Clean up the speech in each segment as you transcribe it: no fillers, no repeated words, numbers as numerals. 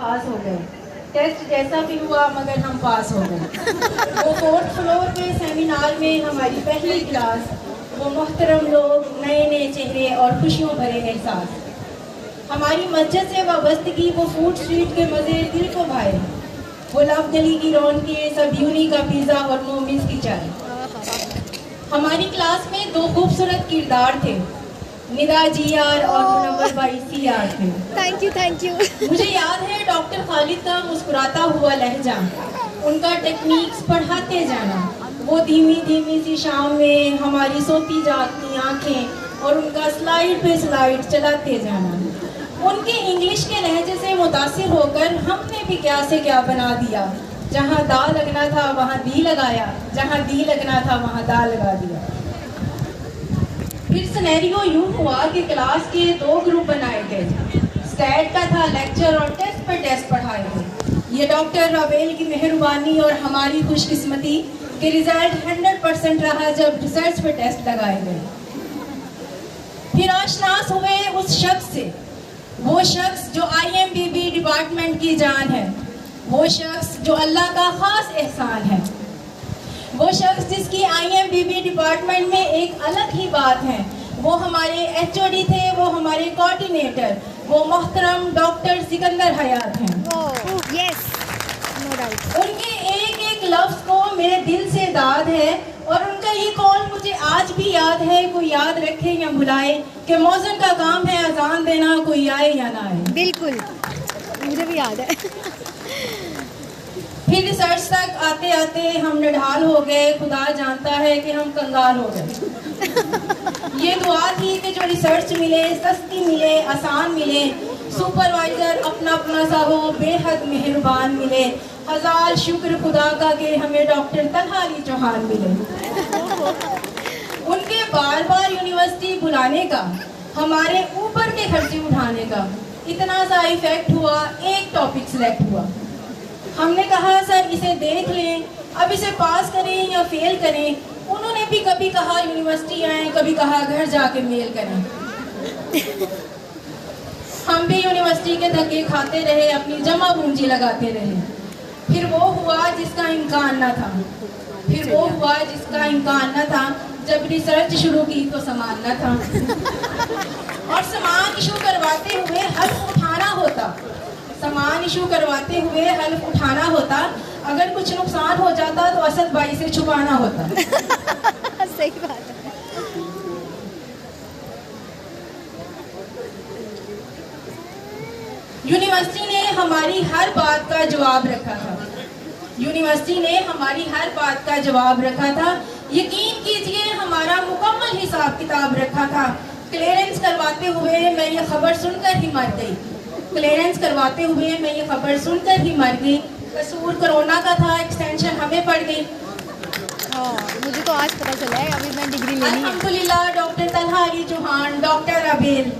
पास हो गए। टेस्ट जैसा भी हुआ मगर हम पास हो गए। वो 4th फ्लोर पे सेमिनार में हमारी पहली क्लास, वो मोहतरम लोग, नए नए चेहरे और खुशियों भरे एहसास। हमारी मस्जिद से वाबस्तगी, वो फूड स्ट्रीट के मज़े दिल को भाए, वो लव गली की रौनकें, सब यूनी का पिज़्ज़ा और मोमिस की चाय। हमारी क्लास में दो खूबसूरत किरदार थे, निदा जीआर और मुनव्वर भाई सीआर थे। Thank you. मुझे याद है डॉक्टर खालिद का मुस्कुराता हुआ लहजा, उनका टेक्निक्स पढ़ाते जाना, वो धीमी धीमी सी शाम में हमारी सोती जागती आंखें और उनका स्लाइड पे स्लाइड चलाते जाना। उनके इंग्लिश के लहजे से मुतासिर होकर हमने भी क्या से क्या बना दिया, जहाँ दा लगना था वहाँ दी लगाया, जहाँ दी लगना था वहाँ दा लगा दिया। फिर सिनेरियो यूँ हुआ कि क्लास के दो ग्रुप बनाए गए, स्टैट का था लेक्चर और टेस्ट पर टेस्ट पढ़ाए गए। ये डॉक्टर रावेल की मेहरबानी और हमारी खुशकिस्मती कि रिजल्ट 100% रहा जब रिसर्च पे टेस्ट लगाए गए। फिर आशनास हुए उस शख्स से, वो शख्स जो IMBB डिपार्टमेंट की जान है, वो शख्स जो अल्लाह का खास एहसान है, वो शख्स जिसकी IMBB डिपार्टमेंट में एक अलग ही बात है। वो हमारे HOD थे, वो हमारे कोऑर्डिनेटर, वो मोहतरम डॉक्टर सिकंदर हयात हैं। Yes, no doubt. उनके एक एक लफ्ज़ को मेरे दिल से दाद है और उनका ये कॉल मुझे आज भी याद है। कोई याद रखे या भुलाए कि मौज़न का काम है अजान देना, कोई आए या ना आए। बिल्कुल, मुझे भी याद है। फिर रिसर्च तक आते आते हम निढाल हो गए, खुदा जानता है कि हम कंगाल हो गए। ये दुआ थी कि जो रिसर्च मिले, सस्ती मिले, आसान मिले, सुपरवाइजर अपना अपना सा हो, बेहद मेहरबान मिले। हजार शुक्र खुदा का कि हमें डॉक्टर तलहा अली चौहान मिले। उनके बार बार यूनिवर्सिटी बुलाने का, हमारे ऊपर के खर्चे उठाने का इतना सा इफेक्ट हुआ, एक टॉपिक सिलेक्ट हुआ। हमने कहा सर इसे देख लें, अब इसे पास करें या फेल करें। उन्होंने भी कभी कहा यूनिवर्सिटी आए, कभी कहा घर जाके मेल करें। हम भी यूनिवर्सिटी के धक्के खाते रहे, अपनी जमा पूंजी लगाते रहे। फिर वो हुआ जिसका इम्कान न था, फिर वो हुआ जिसका इम्कान न था। जब रिसर्च शुरू की तो सामान न था, और सामान इशू करवाते हुए हल्फ उठाना होता, सामान इशू करवाते हुए हल्फ उठाना होता। अगर कुछ नुकसान हो जाता तो असद भाई से छुपाना होता। सही बात है। यूनिवर्सिटी ने हमारी हर बात का जवाब रखा था, यूनिवर्सिटी ने हमारी हर बात का जवाब रखा था। यकीन कीजिए हमारा मुकम्मल हिसाब किताब रखा था। क्लियरेंस करवाते हुए मैं ये खबर सुनकर ही मर गई, क्लियरेंस करवाते हुए मैं ये खबर सुनकर ही मर गई। कसूर कोरोना का था, एक्सटेंशन हमें पड़ गई। मुझे तो आज पता चला है, अभी मैं डिग्री लेनी है। अल्हम्दुलिल्लाह doctor Talha Ali Chauhan, doctor Rawel,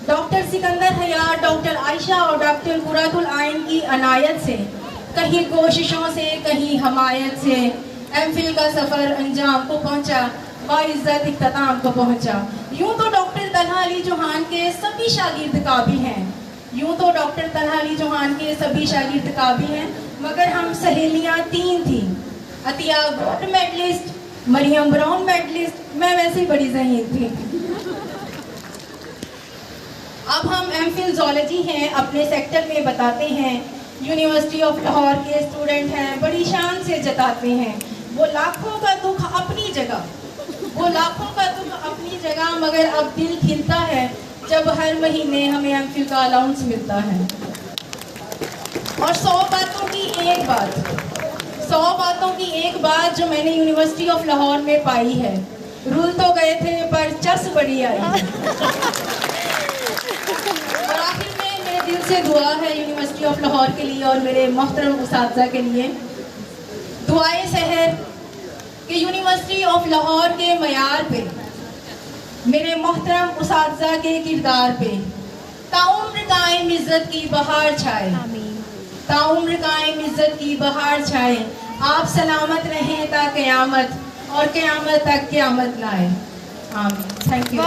doctor Sikandar Hayat, doctor Ayesha और डॉक्टर कुरातुल आइन की अनायत से, कहीं कोशिशों से, कहीं हमायत से MPhil का सफ़र अंजाम को पहुंचा, बाइज़्ज़त इख्तिताम को पहुंचा। यूँ तो डॉक्टर तलहा अली चौहान के सभी शागिर्द काबिल हैं, यूँ तो डॉक्टर तलहा अली चौहान के सभी शागिर्द काबिल हैं, मगर हम सहेलियाँ 3 थी। Atiya gold medalist, Maryam brown medalist, मैं वैसे ही बड़ी ज़हीन थी। अब हम MPhil ज़ूलॉजी हैं, अपने सेक्टर में बताते हैं। यूनिवर्सिटी ऑफ लाहौर के स्टूडेंट हैं, बड़ी शान से जताते हैं। वो लाखों का दुख अपनी जगह, वो लाखों का दुख अपनी जगह, मगर अब दिल खिलता है जब हर महीने हमें MPhil का अलाउंस मिलता है। और 100 बातों की एक बात, 100 बातों की एक बात जो मैंने यूनिवर्सिटी ऑफ लाहौर में पाई है, रुल तो गए थे पर चस बड़ी आई। और आखिर में मेरे दिल से दुआ है यूनिवर्सिटी ऑफ लाहौर के लिए और मेरे मोहतरम उस्ताज़ा के लिए, दुआए सहर कि यूनिवर्सिटी ऑफ लाहौर के मयार पे, मेरे मोहतरम उस्ताज़ा के किरदार पे ताउम्र कायम इज़्ज़त की बहार छाए, ताउम्र कायम इज़्ज़त की बहार छाए। आप सलामत रहें ता क़यामत, और क़यामत तक क़यामत लाए। आमीन। Thank you.